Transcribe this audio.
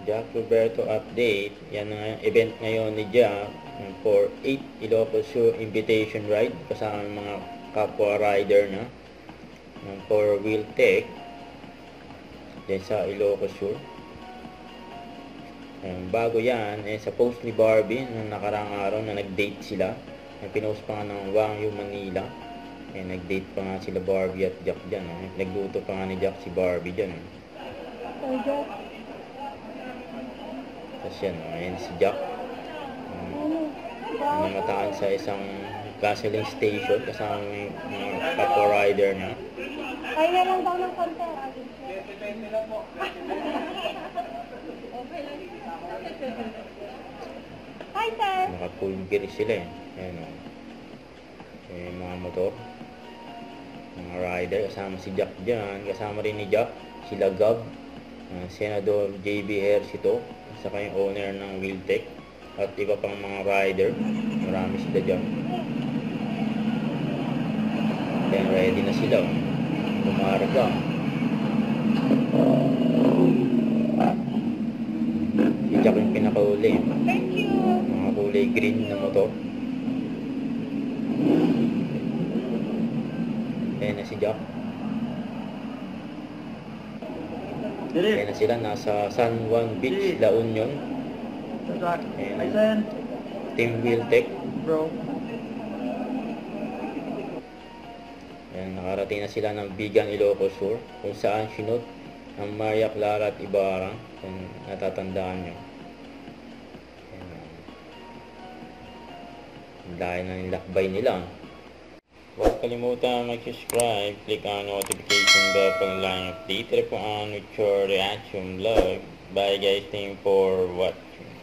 Jack Roberto update. Yan ang event ngayon ni Jack for 8 Ilocos Sur Invitation Ride kasama mga kapwa rider na ng 4-wheel tech dyan sa Ilocos Sur. Bago yan, sa post ni Barbie nung nakarang araw na nag-date sila, pinost pa nga ng Wangyu Manila. Nag-date pa nga sila Barbie at Jack dyan. Nagluto pa nga ni Jack si Barbie dyan. Jack. Tapos yan, ayan si Jack. Namataan sa isang gasoline station kasama mga kapwa rider na. Kaya lang daw ng konti. Hi, sir! Naka-full gear sila Ayan o. Yung mga motor. Mga rider. Kasama si Jack dyan. Kasama rin ni Jack. Sila Gab. Senador JB Ercito. Saka yung owner ng Wheeltech. At iba pang mga rider. Marami sila dyan. Then ready na sila. Pumarga. Si Jack yung pinakauli. Thank you! Mga kulay green na motor. Ayan na si Jack. Ayan na sila. Nasa San Juan Beach, La Union. Ayan. Team Wheeltech. Bro. Ayan, nakarating na sila ng Bigan, Ilocos Sur, kung saan sinot ang Maria Clara at Ibarra, kung natatandaan nyo. Dahil na nilakbay nila. Huwag kalimutan mag-subscribe, click ang notification bell para lang update po ang your reaction vlog. Bye guys, thank you for watching.